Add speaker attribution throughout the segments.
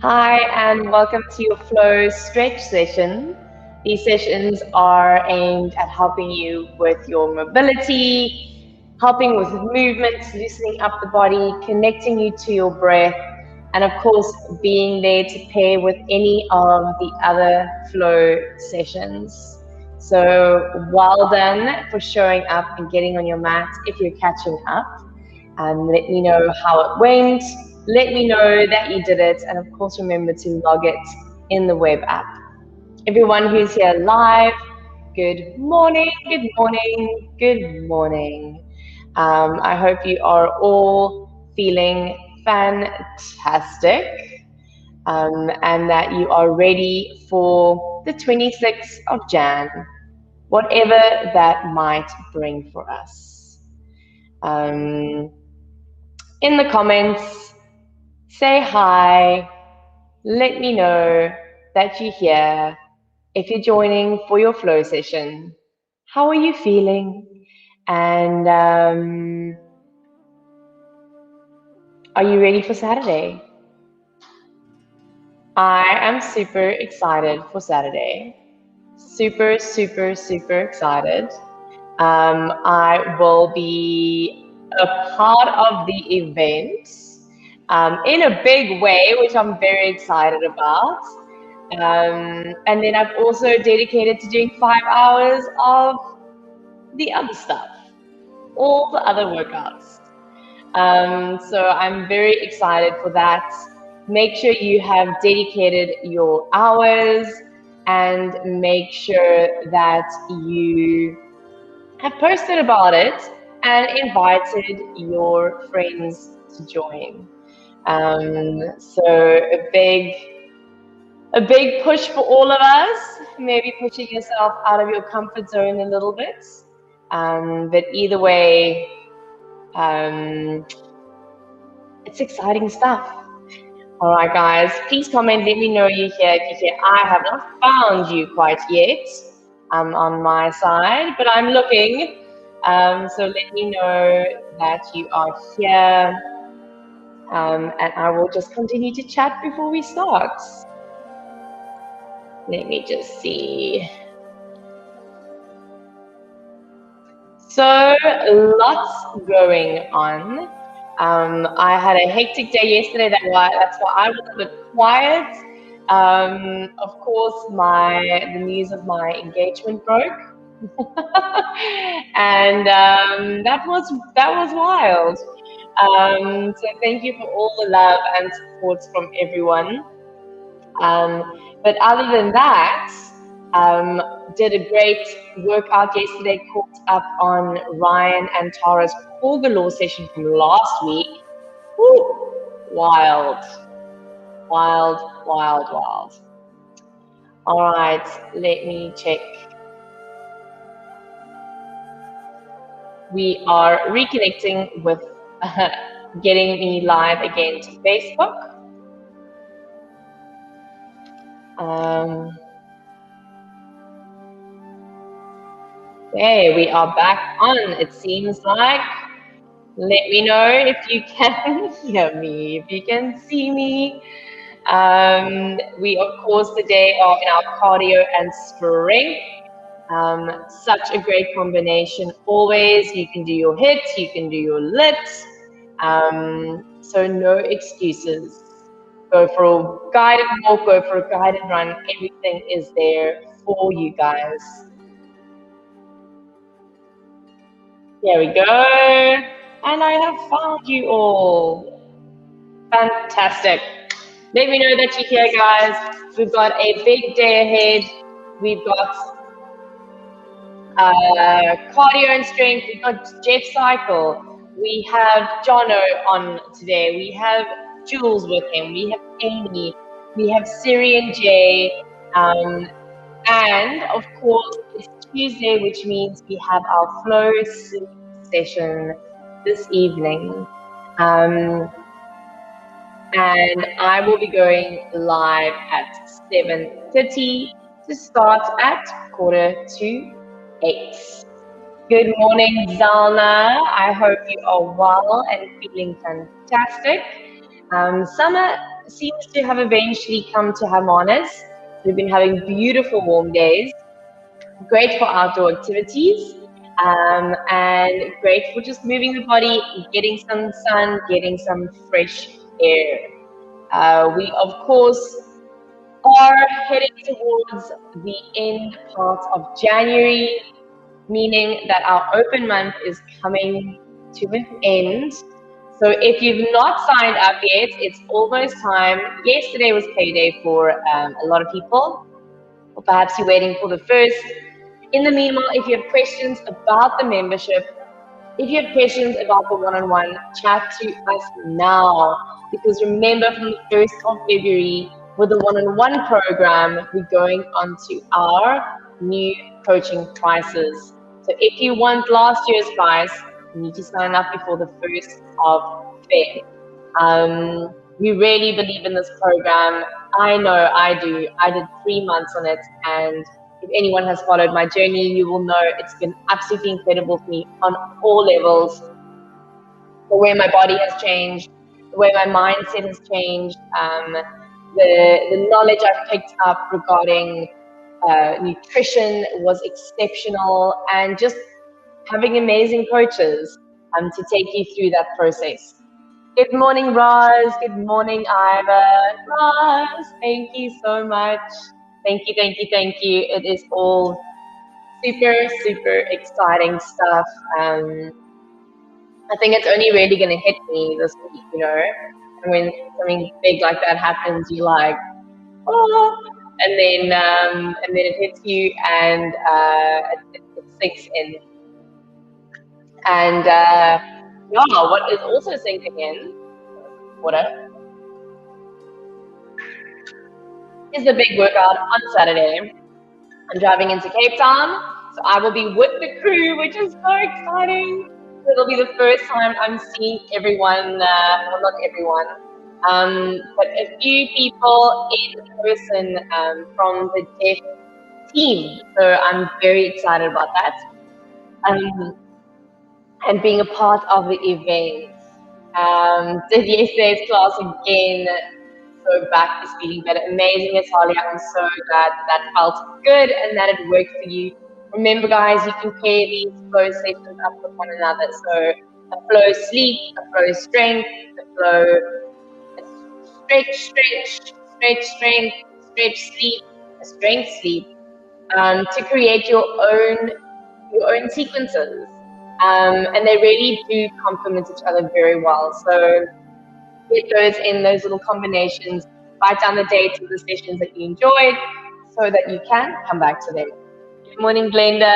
Speaker 1: Hi, and welcome to your flow stretch session. These sessions are aimed at helping you with your mobility, helping with movements, loosening up the body, connecting you to your breath, and of course, being there to pair with any of the other flow sessions. So, well done for showing up and getting on your mat if you're catching up. Let me know how it went. Let me know that you did it. And of course, remember to log it in the web app. Everyone who's here live, good morning, good morning, good morning. I hope you are all feeling fantastic and that you are ready for the 26th of Jan, whatever that might bring for us. In the comments, say hi, let me know that you're here. If you're joining for your flow session, how are you feeling? And are you ready for Saturday? I am super excited for Saturday. Super, super, super excited. I will be a part of the event in a big way, which I'm very excited about. And then I've also dedicated to doing 5 hours of the other stuff, all the other workouts. So I'm very excited for that. Make sure you have dedicated your hours and make sure that you have posted about it and invited your friends to join. So a big push for all of us, maybe pushing yourself out of your comfort zone a little bit. But either way, it's exciting stuff. All right, guys, please comment. Let me know you're here. If you're here, I have not found you quite yet on my side, but I'm looking. So let me know that you are here. And I will just continue to chat before we start. Let me just see. So lots going on. I had a hectic day yesterday. That's why I was a bit quiet. Of course, the news of my engagement broke, and that was wild. So thank you for all the love and support from everyone. But other than that, did a great workout yesterday, caught up on Ryan and Tara's core galore session from last week. Woo! Wild. Wild, wild, wild. All right, let me check. We are reconnecting with getting me live again to Facebook. Okay, we are back on, it seems like. Let me know if you can hear me, if you can see me. We, of course, today are in our cardio and strength. Such a great combination always. You can do your hits, you can do your lifts. So no excuses. Go for a guided walk, go for a guided run. Everything is there for you guys. Here we go. And I have found you all. Fantastic. Let me know that you're here, guys. We've got a big day ahead. We've got cardio and strength. We've got Jeff Cycle. We have Jono on today. We have Jules with him. We have Amy. We have Siri and Jay. And of course, it's Tuesday, which means we have our flow sleep session this evening. And I will be going live at 7:30 to start at 7:45. Good morning, Zalna. I hope you are well and feeling fantastic. Summer seems to have eventually come to Hermanus. We've been having beautiful warm days, great for outdoor activities, and great for just moving the body, getting some sun, getting some fresh air. We, of course, are heading towards the end part of January, meaning that our open month is coming to an end. So if you've not signed up yet, it's almost time. Yesterday was payday for a lot of people, or perhaps you're waiting for the first. In the meanwhile, if you have questions about the membership, if you have questions about the one-on-one, chat to us now. Because remember, from the 1st of February, with the one-on-one program, we're going on to our new coaching prices. So if you want last year's price, you need to sign up before the 1st of Feb. We really believe in this program. I know I do. I did 3 months on it, and if anyone has followed my journey, you will know it's been absolutely incredible for me on all levels. The way my body has changed, the way my mindset has changed, the knowledge I've picked up regarding nutrition was exceptional, and just having amazing coaches to take you through that process. Good morning, Roz. Good morning, Iva. Roz, thank you so much. Thank you, thank you, thank you. It is all super, super exciting stuff. I think it's only really going to hit me this week, you know. And when something big like that happens, you're like, oh, and then it hits you, and it sinks in. And yeah, what is also sinking in, water, is the big workout on Saturday. I'm driving into Cape Town, so I will be with the crew, which is so exciting. It'll be the first time I'm seeing everyone, well, not everyone, but a few people in person from the Jeff team. So I'm very excited about that. And being a part of the event. Did yesterday's class again. So back is feeling better. Amazing, Natalia. I'm so glad that felt good and that it worked for you. Remember, guys, you can pair these flow sessions up with one another. So a flow sleep, a flow strength, a flow stretch strength, stretch sleep, a strength sleep, to create your own sequences. And they really do complement each other very well. So get those in those little combinations, write down the dates of the sessions that you enjoyed so that you can come back to them. Good morning, Glenda,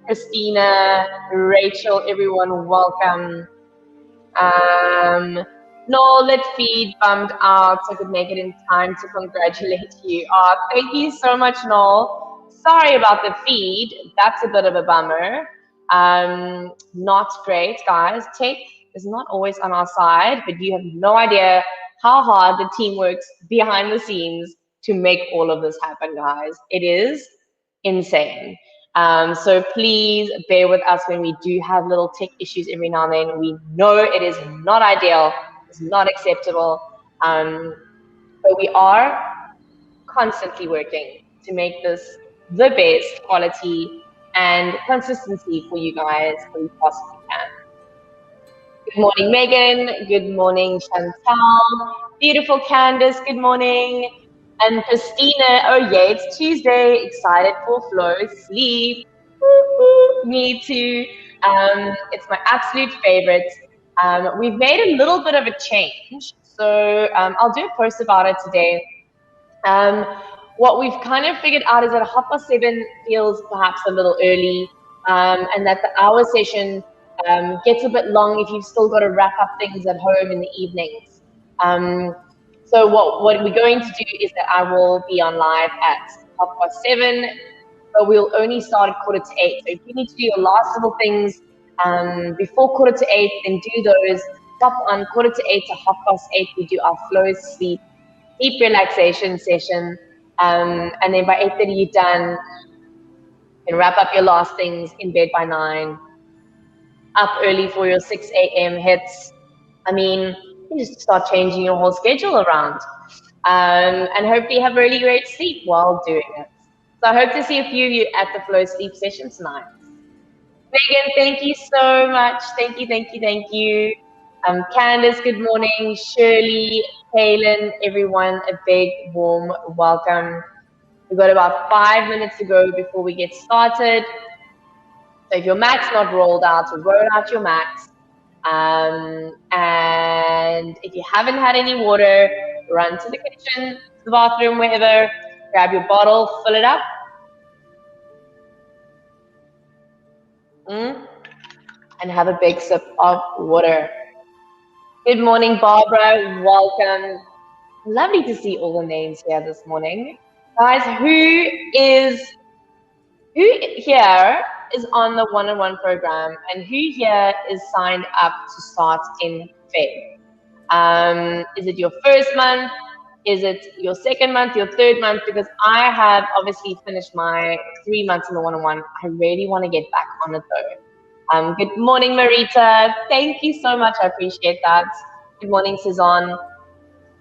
Speaker 1: Christina, Rachel, everyone, welcome. Noel, let feed bumped out so I could make it in time to congratulate you. Oh, thank you so much, Noel. Sorry about the feed. That's a bit of a bummer. Not great, guys. Tech is not always on our side, but you have no idea how hard the team works behind the scenes to make all of this happen, guys. It is insane. So please bear with us when we do have little tech issues every now and then. We know it is not ideal, it's not acceptable, but we are constantly working to make this the best quality and consistency for you guys that we possibly can. Good morning, Megan. Good morning, Chantal. Beautiful Candice, good morning. And Christina, oh yeah, it's Tuesday. Excited for flow sleep. Me too. It's my absolute favorite. We've made a little bit of a change. So I'll do a post about it today. What we've kind of figured out is that 7:30 feels perhaps a little early, and that the hour session gets a bit long if you've still got to wrap up things at home in the evenings. So what we're going to do is that I will be on live at 7:30, but we'll only start at 7:45. So if you need to do your last little things before 7:45, then do those. Stop on 7:45 to 8:30. We do our flow sleep, deep relaxation session, and then by 8:30 you're done. You can wrap up your last things, in bed by 9, up early for your 6 a.m. hits. I mean, you just start changing your whole schedule around. And hopefully have really great sleep while doing it. So I hope to see a few of you at the Flow Sleep session tonight. Megan, thank you so much. Thank you, thank you, thank you. Candace, good morning. Shirley, Kaylin, everyone, a big warm welcome. We've got about 5 minutes to go before we get started. So if your mat's not rolled out, roll out your mats. And if you haven't had any water, run to the kitchen, to the bathroom, wherever, grab your bottle, fill it up. And have a big sip of water. Good morning, Barbara. Welcome. Lovely to see all the names here this morning. Guys, who here is on the one-on-one program and who here is signed up to start in Feb? Is it your first month? Is it your second month, your third month? Because I have obviously finished my 3 months in the one-on-one. I really want to get back on it though. Good morning, Marita. Thank you so much. I appreciate that. Good morning, Suzanne.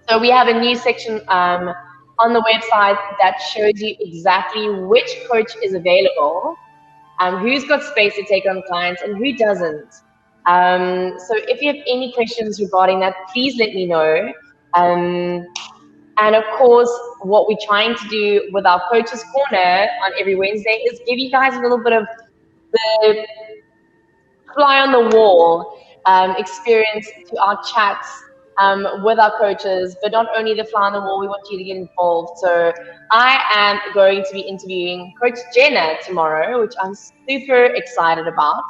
Speaker 1: So we have a new section on the website that shows you exactly which coach is available, who's got space to take on clients and who doesn't. So if you have any questions regarding that, please let me know. And of course, what we're trying to do with our Coaches Corner on every Wednesday is give you guys a little bit of the fly on the wall experience to our chats with our coaches, but not only the fly on the wall, we want you to get involved. So I am going to be interviewing Coach Jenna tomorrow, which I'm super excited about.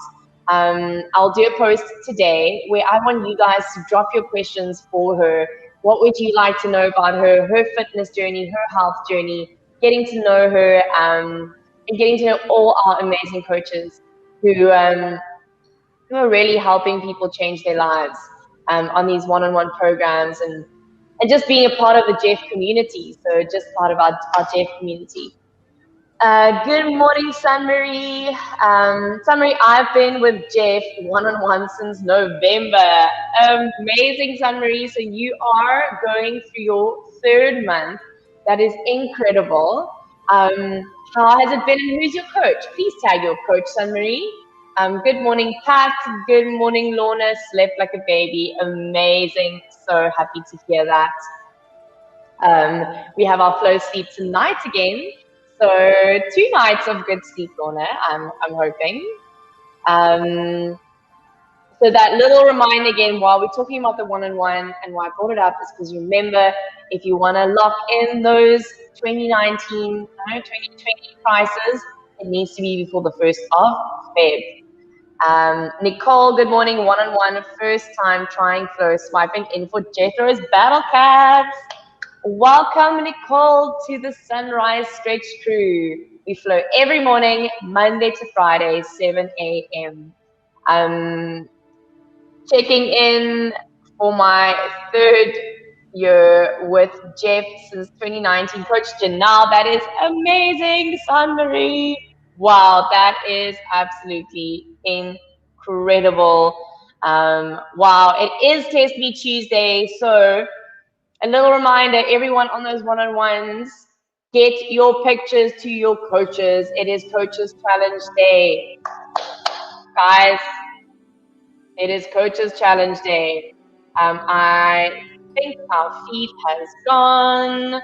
Speaker 1: I'll do a post today where I want you guys to drop your questions for her. What would you like to know about her fitness journey, her health journey, getting to know her, and getting to know all our amazing coaches who are really helping people change their lives on these one-on-one programs and just being a part of the Jeff community. So just part of our Jeff community. Good morning, Sunmarie. Sunmarie, I've been with Jeff one-on-one since November. Amazing, Sunmarie. So you are going through your 3rd month. That is incredible. How has it been and who's your coach? Please tag your coach, Sunmarie. Good morning, Pat. Good morning, Lorna. Slept like a baby. Amazing. So happy to hear that. We have our flow sleep tonight again. So 2 nights of good sleep, Lorna, I'm hoping. So that little reminder again, while we're talking about the one-on-one and why I brought it up is because remember, if you want to lock in those 2020 prices, it needs to be before the 1st of Feb. Nicole, good morning, one-on-one, first time trying flow, swiping in for Jethro's Battle Cats. Welcome, Nicole, to the Sunrise Stretch Crew. We flow every morning, Monday to Friday, 7 a.m. Checking in for my 3rd year with Jeff since 2019. Coach Janelle, that is amazing, Sunmarie. Wow, that is absolutely incredible. Wow, it is Test Me Tuesday, so a little reminder, everyone on those one-on-ones, get your pictures to your coaches. It is Coaches Challenge Day. Guys, it is Coaches Challenge Day. I think our feed has gone.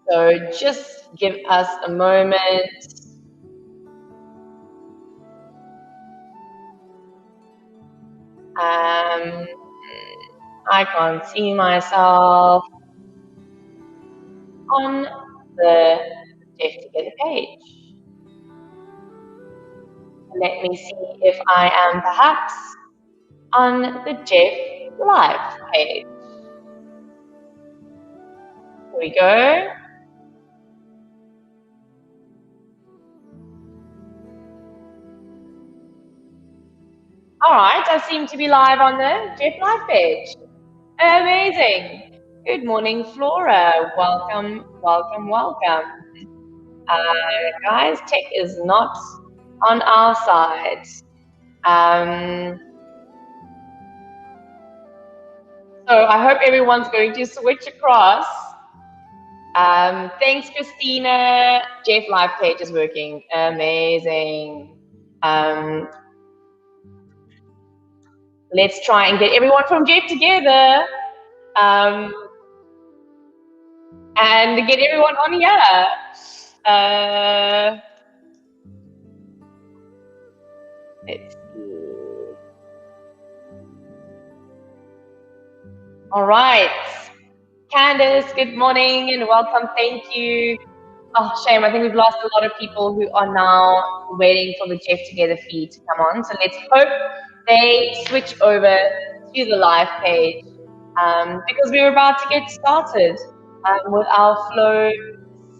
Speaker 1: So just give us a moment. I can't see myself on the Jeff Together page. Let me see if I am perhaps on the Jeff Live page. Here we go. All right, I seem to be live on the Jeff Live page. Amazing. Good morning, Flora. Welcome, welcome, welcome. Guys, tech is not on our side. So I hope everyone's going to switch across. Thanks, Christina. Jeff live page is working. Amazing. Let's try and get everyone from Jeff together. And get everyone on here. Let's see. All right. Candace, good morning and welcome. Thank you. Oh, shame. I think we've lost a lot of people who are now waiting for the Jeff Together feed to come on. So let's hope they switch over to the live page because we're about to get started with our flow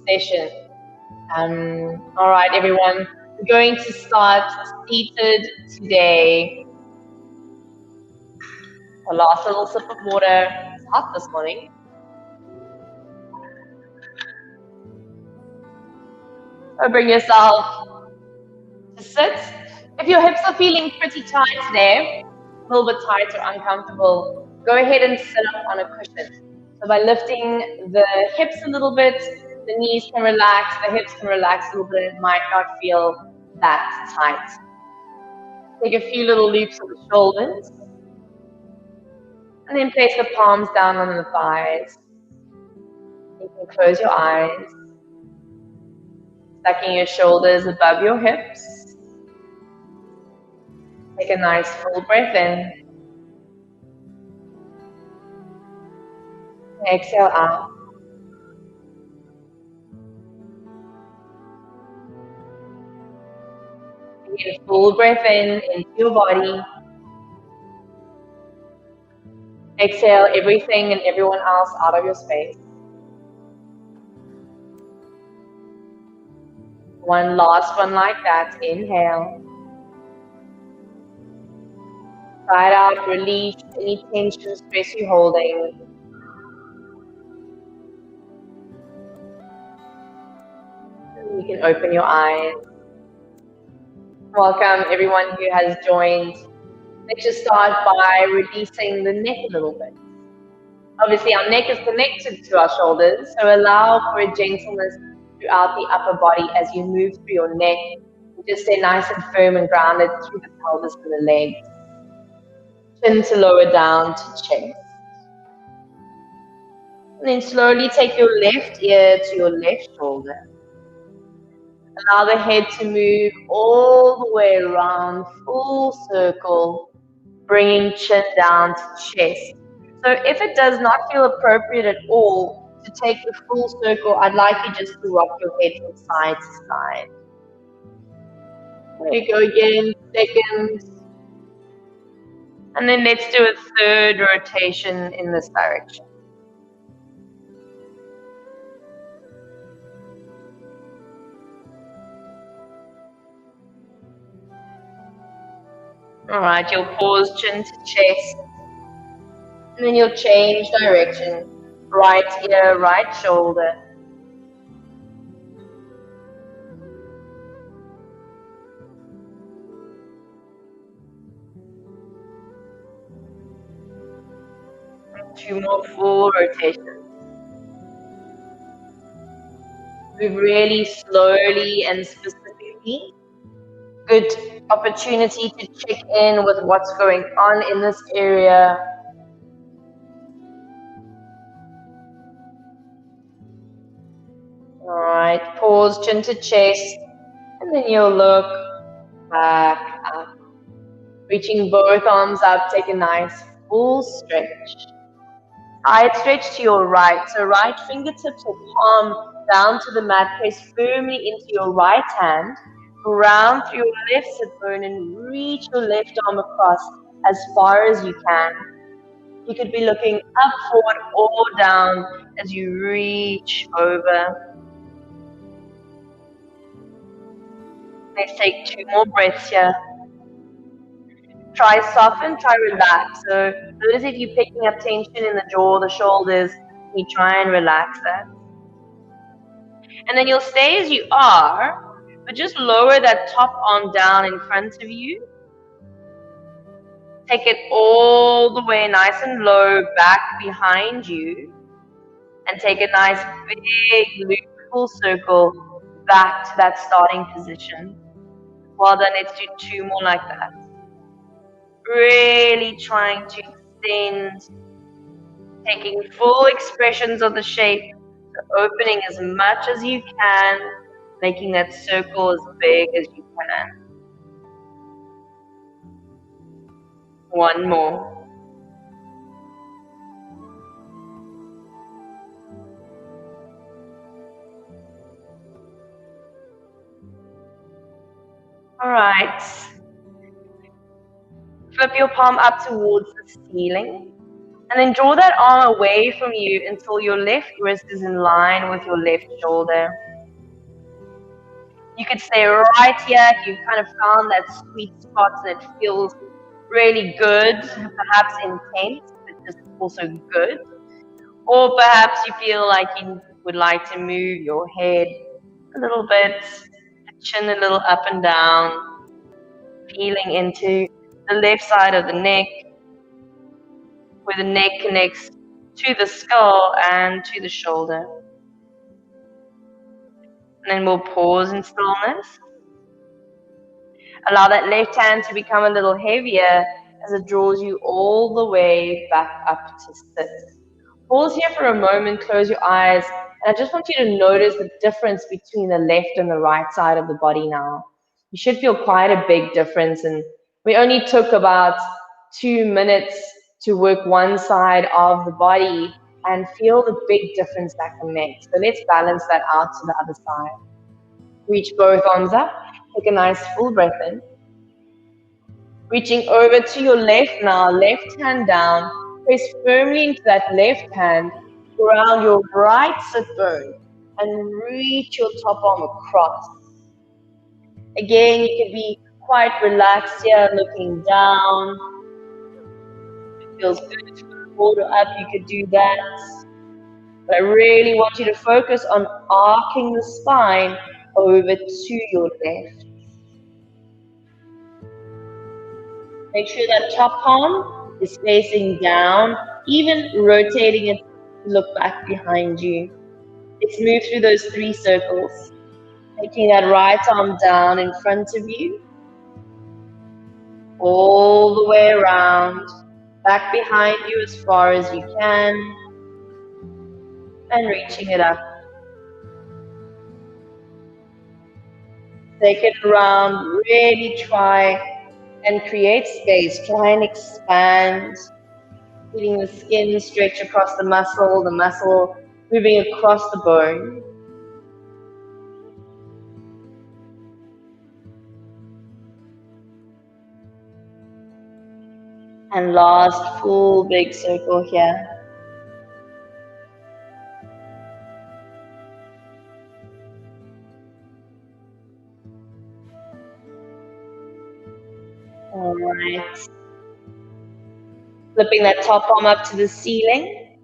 Speaker 1: session. All right, everyone. We're going to start seated today. A last little sip of water. It's hot this morning. So bring yourself to sit. If your hips are feeling pretty tight today, a little bit tight or uncomfortable, go ahead and sit up on a cushion. So by lifting the hips a little bit, the knees can relax, the hips can relax a little bit. It might not feel that tight. Take a few little loops of the shoulders. And then place the palms down on the thighs. You can close your eyes. Tucking your shoulders above your hips. Take a nice full breath in. Exhale out. Get a full breath in into your body. Exhale everything and everyone else out of your space. One last one like that. Inhale. Side out, release any tension, stress you're holding. And you can open your eyes. Welcome everyone who has joined. Let's just start by releasing the neck a little bit. Obviously, our neck is connected to our shoulders, so allow for a gentleness throughout the upper body as you move through your neck. Just stay nice and firm and grounded through the pelvis and the legs. Chin to lower down to chest. And then slowly take your left ear to your left shoulder. Allow the head to move all the way around, full circle, bringing chin down to chest. So if it does not feel appropriate at all to take the full circle, I'd like you just to rock your head from side to side. There you go again, second. And then let's do a third rotation in this direction. All right, you'll pause chin to chest. And then you'll change direction. Right ear, right shoulder. And 2 more full rotations. Move really slowly and specifically. Good opportunity to check in with what's going on in this area. All right, pause, chin to chest, and then you'll look back up. Reaching both arms up, take a nice full stretch. Side stretch to your right, so right fingertips or palm down to the mat, press firmly into your right hand, round through your left sit bone and reach your left arm across as far as you can. You could be looking up, forward, or down as you reach over. Let's take 2 more breaths here. Try soften, try relax. So notice if you're picking up tension in the jaw, the shoulders, you try and relax that. And then you'll stay as you are, but just lower that top arm down in front of you. Take it all the way nice and low back behind you. And take a nice big loop, full circle back to that starting position. Well done, let's do 2 more like that. Really trying to extend, taking full expressions of the shape, opening as much as you can, making that circle as big as you can. 1 more. All right. Flip your palm up towards the ceiling. And then draw that arm away from you until your left wrist is in line with your left shoulder. You could stay right here if you've kind of found that sweet spot and it feels really good, perhaps intense, but just also good. Or perhaps you feel like you would like to move your head a little bit, the chin a little up and down, feeling into the left side of the neck, where the neck connects to the skull and to the shoulder. And then we'll pause in stillness. Allow that left hand to become a little heavier as it draws you all the way back up to sit. Pause here for a moment, close your eyes, and I just want you to notice the difference between the left and the right side of the body now. You should feel quite a big difference, and we only took about 2 minutes to work one side of the body and feel the big difference that can make. So let's balance that out to the other side. Reach both arms up, take a nice full breath in. Reaching over to your left now, left hand down, press firmly into that left hand, around your right sit bone, and reach your top arm across. Again, you can be quite relaxed here, looking down. If it feels good to put the border up, you could do that. But I really want you to focus on arcing the spine over to your left. Make sure that top palm is facing down, even rotating it to look back behind you. Let's move through those 3 circles. Taking that right arm down in front of you, all the way around, back behind you as far as you can, and reaching it up. Take it around, really try and create space. Try and expand, feeling the skin stretch across the muscle moving across the bone. And last full big circle here. All right. Flipping that top arm up to the ceiling.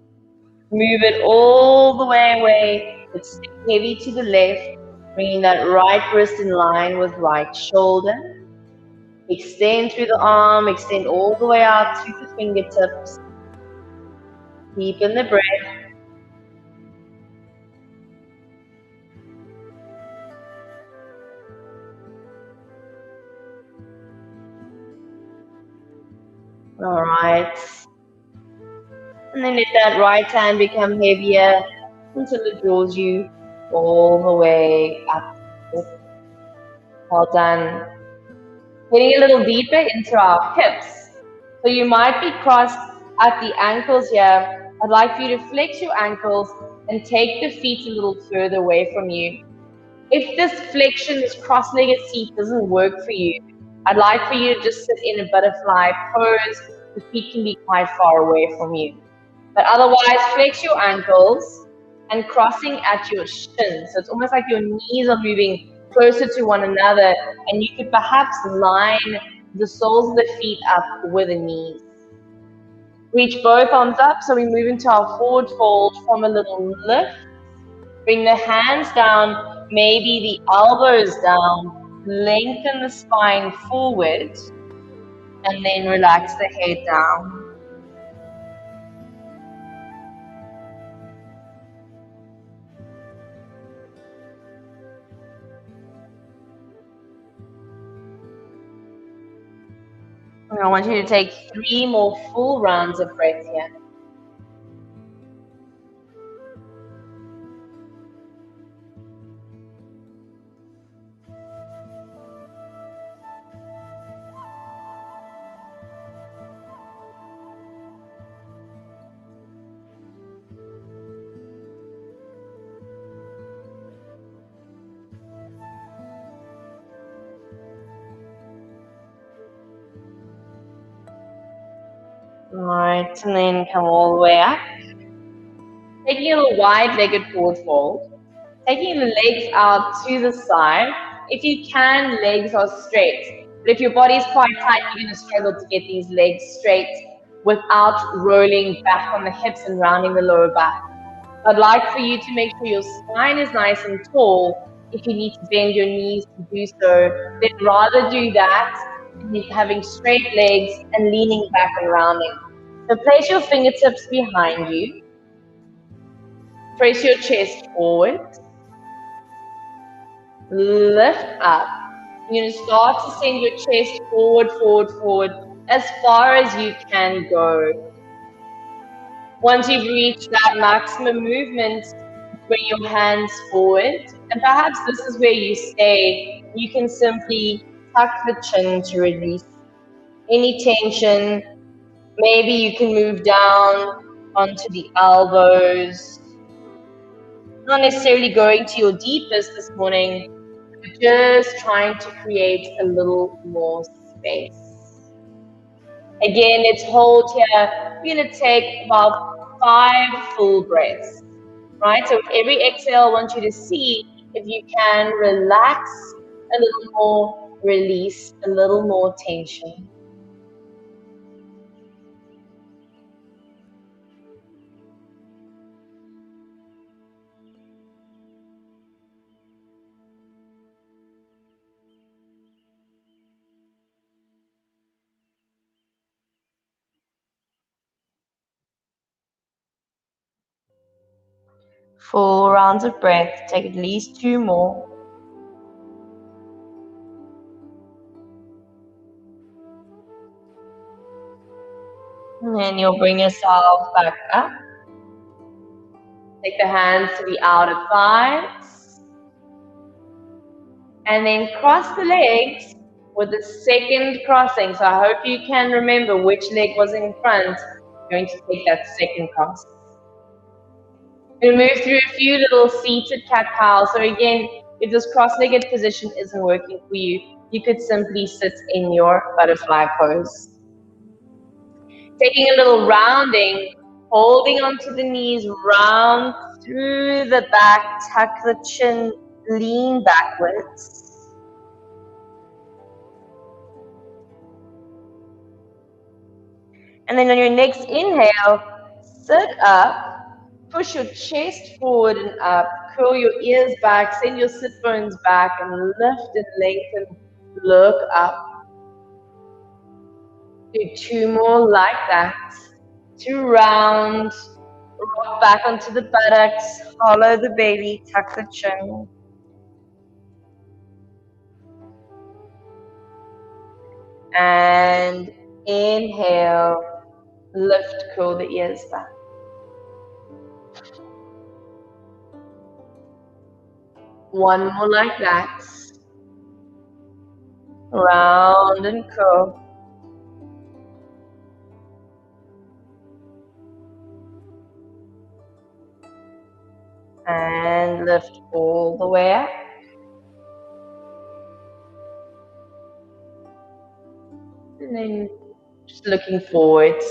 Speaker 1: Move it all the way away. It's heavy to the left. Bringing that right wrist in line with right shoulder. Extend through the arm. Extend all the way out to the fingertips. Deepen the breath. All right. And then let that right hand become heavier until it draws you all the way up. Well done. Getting a little deeper into our hips. So you might be crossed at the ankles here. I'd like for you to flex your ankles and take the feet a little further away from you. If this flexion, this cross-legged seat doesn't work for you, I'd like for you to just sit in a butterfly pose. The feet can be quite far away from you. But otherwise, flex your ankles and crossing at your shins. So it's almost like your knees are moving closer to one another, and you could perhaps line the soles of the feet up with the knees. Reach both arms up, so we move into our forward fold from a little lift. Bring the hands down, maybe the elbows down, lengthen the spine forward, And then relax the head down. And I want you to take 3 more full rounds of breath here. Alright, and then come all the way up. Taking a little wide-legged forward fold. Taking the legs out to the side. If you can, legs are straight. But if your body is quite tight, you're going to struggle to get these legs straight without rolling back on the hips and rounding the lower back. I'd like for you to make sure your spine is nice and tall. If you need to bend your knees to do so, then rather do that than having straight legs and leaning back and rounding. So place your fingertips behind you. Press your chest forward. Lift up. You're going to start to send your chest forward, forward, forward, as far as you can go. Once you've reached that maximum movement, bring your hands forward. And perhaps this is where you stay. You can simply tuck the chin to release any tension. Maybe you can move down onto the elbows. Not necessarily going to your deepest this morning, but just trying to create a little more space. Again, let's hold here. We're going to take about 5 full breaths, right? So with every exhale, I want you to see if you can relax a little more, release a little more tension. Full rounds of breath. Take at least 2 more. And then you'll bring yourself back up. Take the hands to the outer thighs. And then cross the legs with the second crossing. So I hope you can remember which leg was in front. You're going to take that second cross. We'll move through a few little seated cat-cows. So again, if this cross-legged position isn't working for you, you could simply sit in your butterfly pose. Taking a little rounding, holding onto the knees, round through the back, tuck the chin, lean backwards. And then on your next inhale, sit up. Push your chest forward and up, curl your ears back, send your sit bones back, and lift and lengthen, look up. Do 2 more like that. 2 rounds, rock back onto the buttocks, follow the baby, tuck the chin. And inhale, lift, curl the ears back. One more like that. Round and curl. And lift all the way up. And then just looking forward.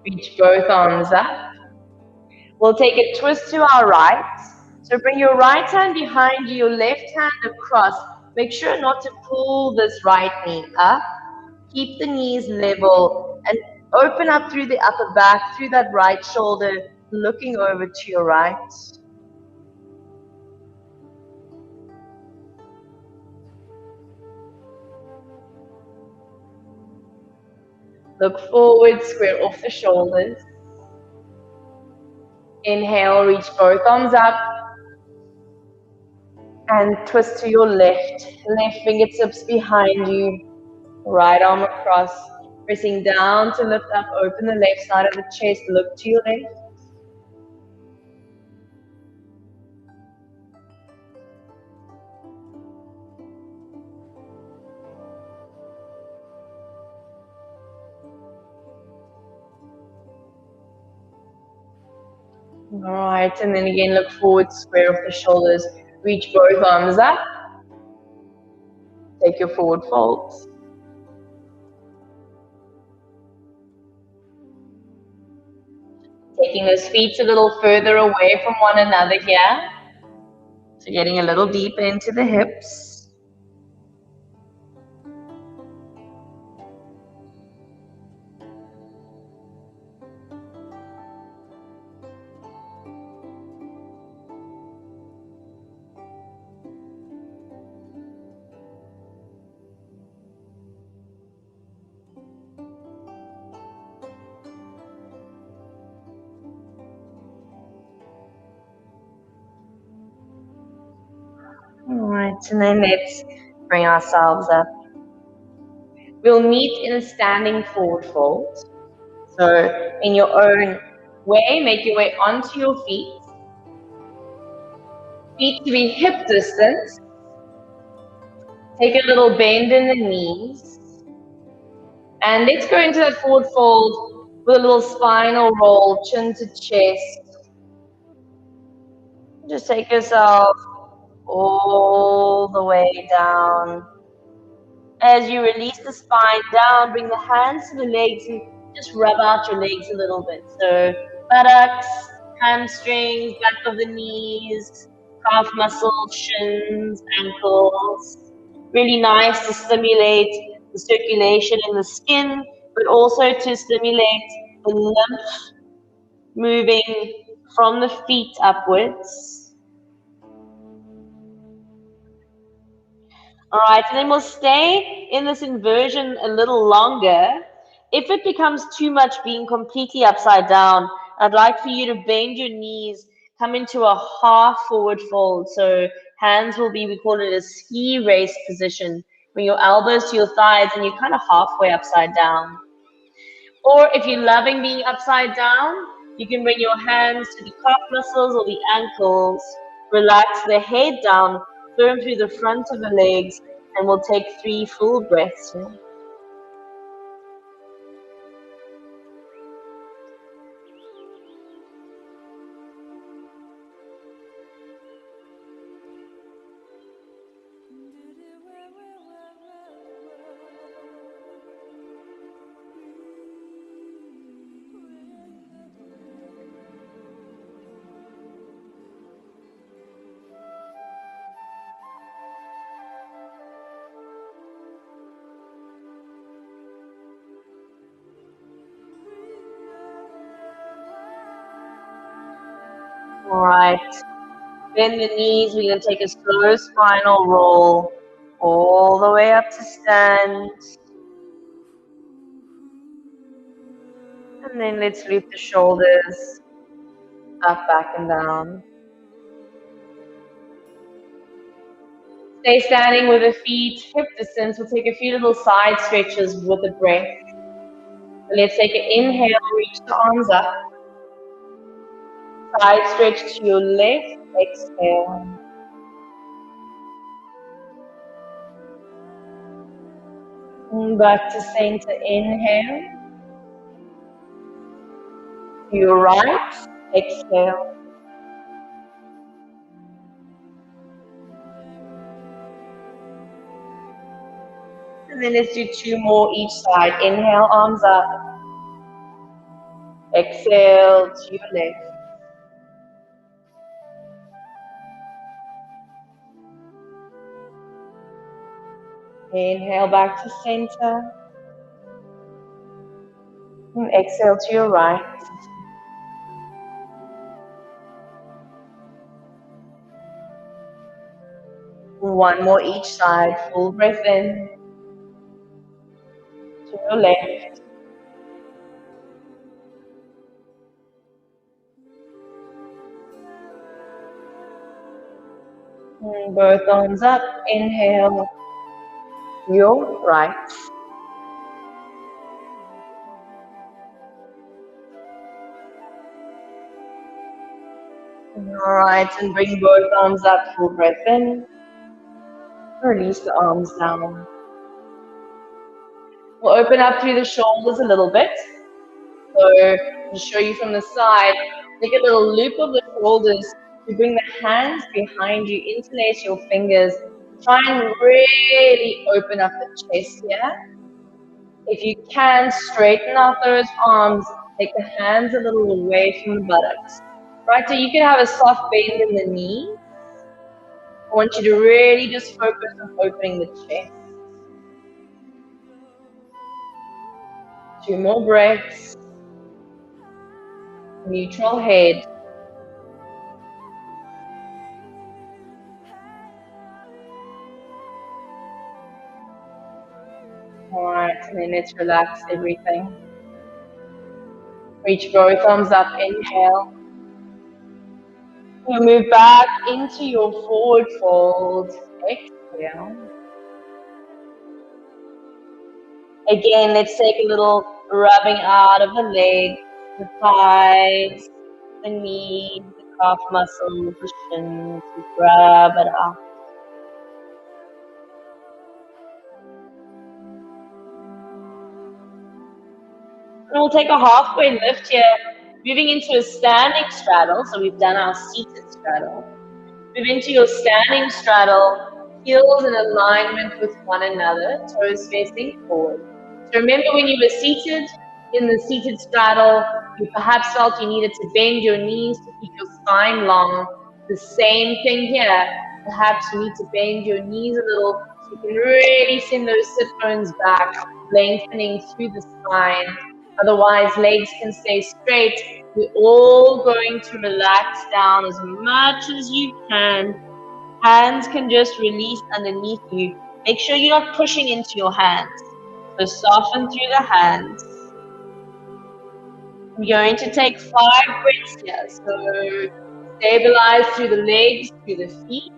Speaker 1: Reach both arms up. We'll take a twist to our right. So bring your right hand behind you, your left hand across. Make sure not to pull this right knee up. Keep the knees level and open up through the upper back, through that right shoulder, looking over to your right. Look forward, square off the shoulders. Inhale, reach both arms up. And twist to your left. Left fingertips behind you. Right arm across. Pressing down to lift up. Open the left side of the chest. Look to your left. Alright, and then again look forward, square off the shoulders. Reach both arms up. Take your forward fold. Taking those feet a little further away from one another here. So getting a little deeper into the hips. Alright, and then let's bring ourselves up. We'll meet in a standing forward fold. So in your own way, make your way onto your feet. Feet to be hip distance. Take a little bend in the knees. And let's go into that forward fold with a little spinal roll, chin to chest. Just take yourself all the way down. As you release the spine down, bring the hands to the legs and just rub out your legs a little bit. So buttocks, hamstrings, back of the knees, calf muscles, shins, ankles. Really nice to stimulate the circulation in the skin, but also to stimulate the lymph moving from the feet upwards. All right, and then we'll stay in this inversion a little longer. If it becomes too much being completely upside down, I'd like for you to bend your knees, come into a half forward fold. So hands will be, we call it a ski race position. Bring your elbows to your thighs and you're kind of halfway upside down. Or if you're loving being upside down, you can bring your hands to the calf muscles or the ankles. Relax the head down, firm through the front of the legs, and we'll take 3 full breaths here. All right, bend the knees. We're going to take a slow spinal roll all the way up to stand. And then let's loop the shoulders up, back, and down. Stay standing with the feet hip distance. We'll take a few little side stretches with the breath. So let's take an inhale, reach the arms up. Side stretch to your left, exhale. And back to center, inhale. To your right, exhale. And then let's do 2 more each side. Inhale, arms up. Exhale to your left. Inhale back to center. And exhale to your right. One more each side. Full breath in. To your left. And both arms up. Inhale. Your right. Alright, and bring both arms up. Full breath in. Release the arms down. We'll open up through the shoulders a little bit. So, to show you from the side, take a little loop of the shoulders to bring the hands behind you, interlace your fingers. Try and really open up the chest here. If you can, straighten out those arms, take the hands a little away from the buttocks. Right, so you can have a soft bend in the knee. I want you to really just focus on opening the chest. 2 more breaths. Neutral head. Alright, and then let's relax everything. Reach both arms up, inhale. You move back into your forward fold. Exhale. Again, let's take a little rubbing out of the legs, the thighs, the knees, the calf muscles, the shins. Rub it out. And we'll take a halfway lift here, moving into a standing straddle. So we've done our seated straddle. Move into your standing straddle, heels in alignment with one another, toes facing forward. So remember when you were seated in the seated straddle, you perhaps felt you needed to bend your knees to keep your spine long. The same thing here. Perhaps you need to bend your knees a little so you can really send those sit bones back, lengthening through the spine. Otherwise, legs can stay straight. We're all going to relax down as much as you can. Hands can just release underneath you. Make sure you're not pushing into your hands. So soften through the hands. We're going to take 5 breaths here. So stabilize through the legs, through the feet.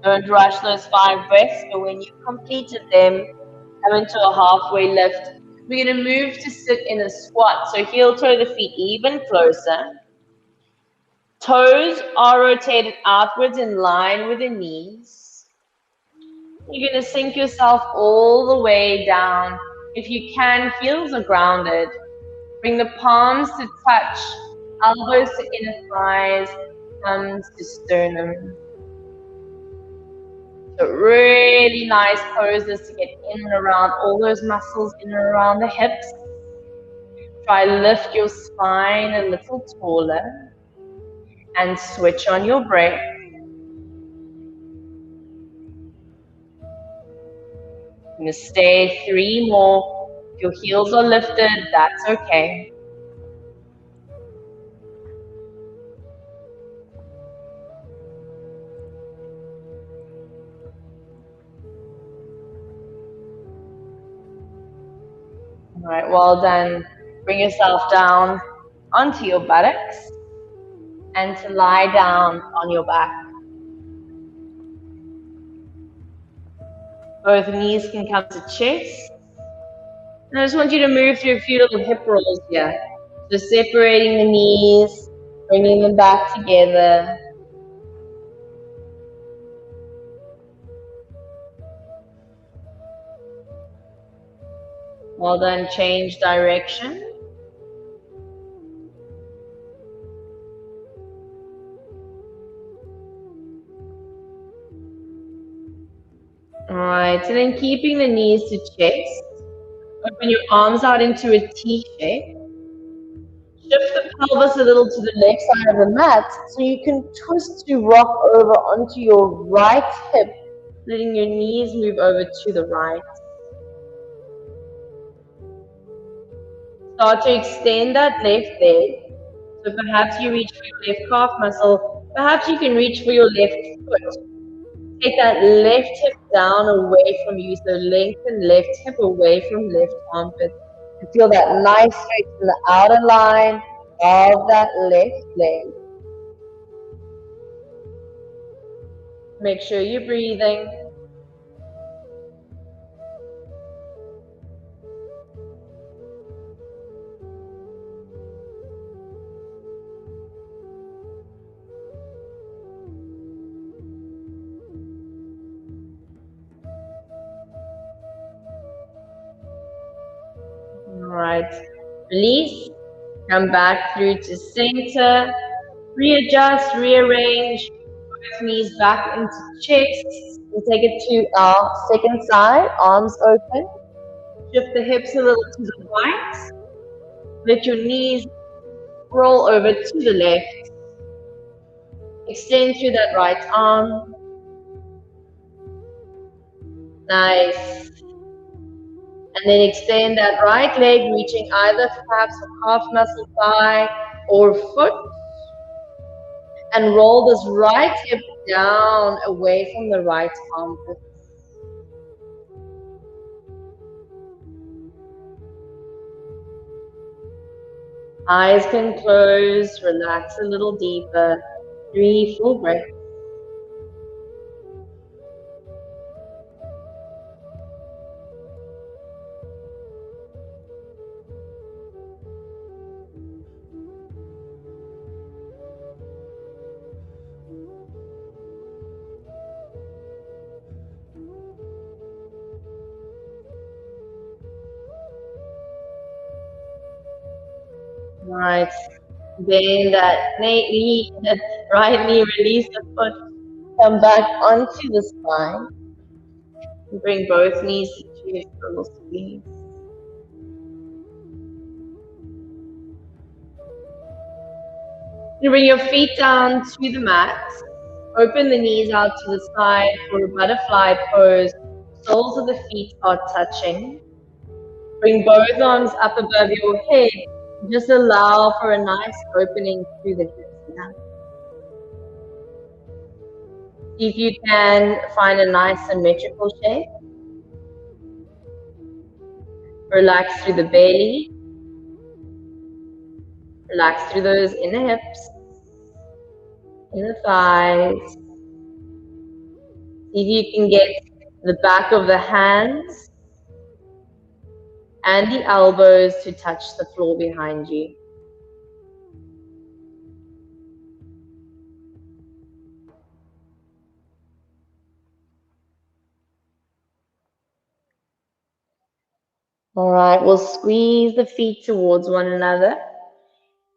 Speaker 1: Don't rush those 5 breaths, but when you've completed them, come into a halfway lift. We're going to move to sit in a squat. So heel toe the feet even closer. Toes are rotated outwards in line with the knees. You're going to sink yourself all the way down. If you can, heels are grounded. Bring the palms to touch, elbows to inner thighs, thumbs to sternum. So really nice poses to get in and around all those muscles in and around the hips. Try lift your spine a little taller and switch on your breath. You're going to stay 3 more. If your heels are lifted, that's okay. All right, well done. Bring yourself down onto your buttocks and to lie down on your back. Both knees can come to chest. And I just want you to move through a few little hip rolls here. Just separating the knees, bringing them back together. Well done, change direction. All right, and then keeping the knees to chest. Open your arms out into a T shape. Shift the pelvis a little to the left side of the mat so you can twist to rock over onto your right hip letting your knees move over to the right. Start to extend that left leg. So perhaps you reach for your left calf muscle. Perhaps you can reach for your left foot. Take that left hip down away from you. So lengthen left hip away from left armpit. And feel that nice stretch in the outer line of that left leg. Make sure you're breathing. Alright, release, come back through to center, readjust, rearrange, both knees back into chest, and take it to our second side, arms open, shift the hips a little to the right, let your knees roll over to the left, extend through that right arm, nice. And then extend that right leg, reaching either perhaps for calf muscle, thigh, or foot. And roll this right hip down away from the right armpit. Eyes can close, relax a little deeper. 3 full breaths. Right. Bend that knee, that right knee, release the foot. Come back onto the spine. Bring both knees to chest, little squeeze. You bring your feet down to the mat. Open the knees out to the side for a butterfly pose. Soles of the feet are touching. Bring both arms up above your head. Just allow for a nice opening through the hips now. See if you can find a nice symmetrical shape. Relax through the belly. Relax through those inner hips, inner thighs. See if you can get the back of the hands and the elbows to touch the floor behind you. All right, we'll squeeze the feet towards one another,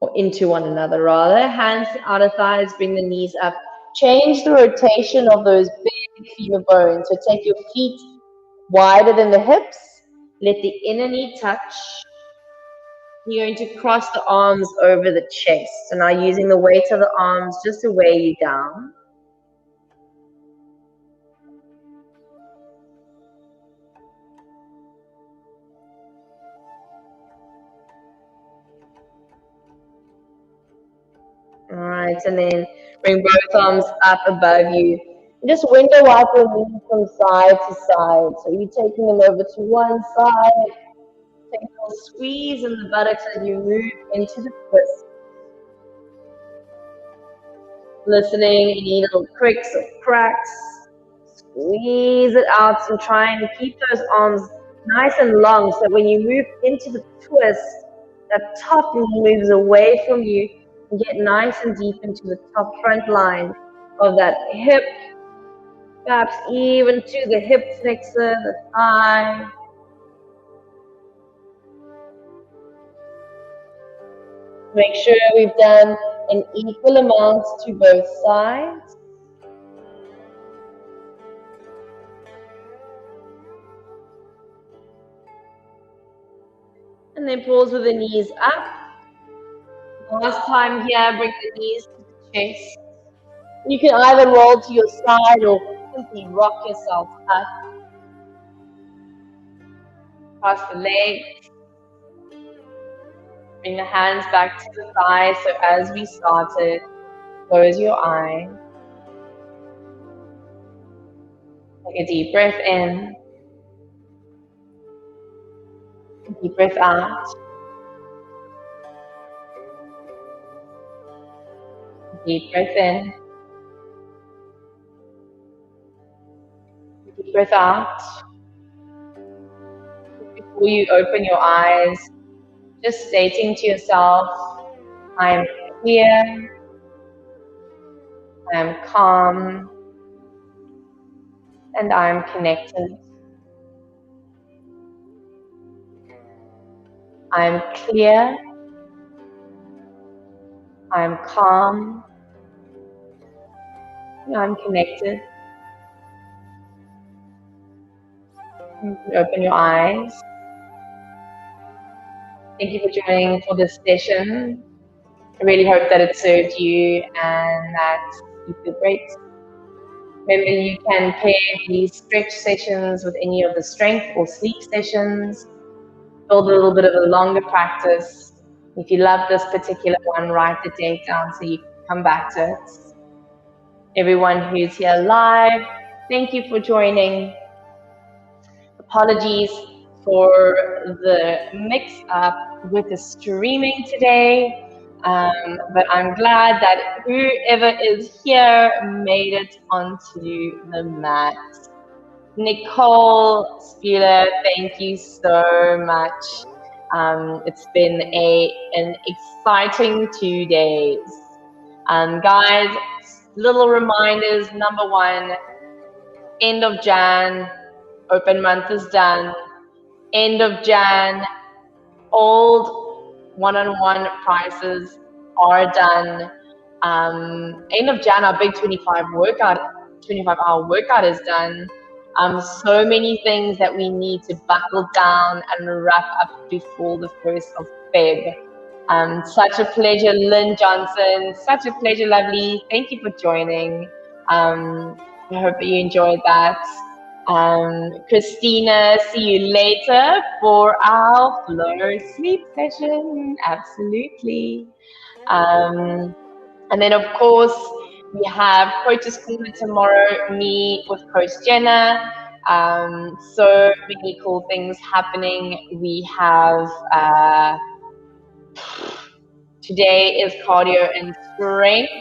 Speaker 1: or into one another rather. Hands to outer thighs, bring the knees up. Change the rotation of those big femur bones. So take your feet wider than the hips. Let the inner knee touch. You're going to cross the arms over the chest. So now using the weight of the arms just to weigh you down. All right, and then bring both arms up above you. Just window wipe your knees from side to side. So you're taking them over to one side. Take a little squeeze in the buttocks as you move into the twist. Listening, any little creaks or cracks. Squeeze it out and try and keep those arms nice and long so when you move into the twist, that top knee moves away from you and get nice and deep into the top front line of that hip, perhaps even to the hip flexor, the thigh. Make sure we've done an equal amount to both sides. And then pause with the knees up. Last time here, bring the knees to the chest. You can either roll to your side or Simply rock yourself up, cross the legs, bring the hands back to the thighs. So as we started, close your eyes. Take a deep breath in, deep breath out. Deep breath in, deep breath out. Before you open your eyes, just stating to yourself, I am clear, I am calm, and I am connected. I am clear, I am calm, and I'm connected. You can open your eyes. Thank you for joining for this session. I really hope that it served you and that you feel great. Remember, you can pair these stretch sessions with any of the strength or sleep sessions. Build a little bit of a longer practice. If you love this particular one, write the date down so you can come back to it. Everyone who's here live, thank you for joining. Apologies for the mix-up with the streaming today. But I'm glad that whoever is here made it onto the mat. Nicole Spieler, thank you so much. It's been an exciting 2 days. Guys, little reminders. Number one, end of Jan, open month is done. End of Jan, old one-on-one prices are done. End of Jan, our big 25-hour workout is done. So many things that we need to buckle down and wrap up before the 1st of Feb. Such a pleasure, Lynn Johnson. Such a pleasure, lovely. Thank you for joining. I hope you enjoyed that. Christina, see you later for our flow sleep session. Absolutely. And then, of course, we have Coach's Corner tomorrow, me with Coach Jenna. So many cool things happening. We have today is cardio and strength.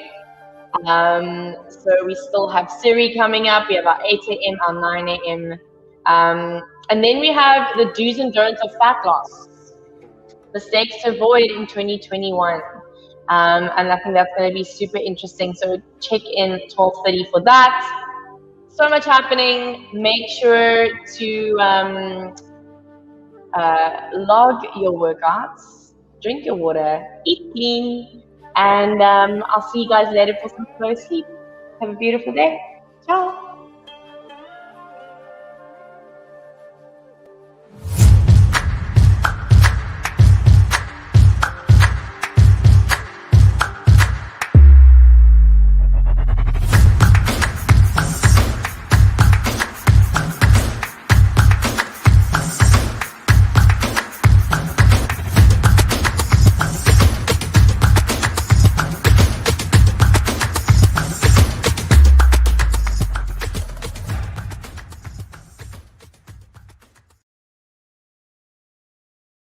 Speaker 1: So we still have Siri coming up. We have our 8 a.m., our 9 a.m. And then we have the do's and don'ts of fat loss. Mistakes to avoid in 2021. And I think that's going to be super interesting. So check in 12:30 for that. So much happening. Make sure to log your workouts, drink your water, eat clean, and I'll see you guys later for some slow sleep. Have a beautiful day. Ciao.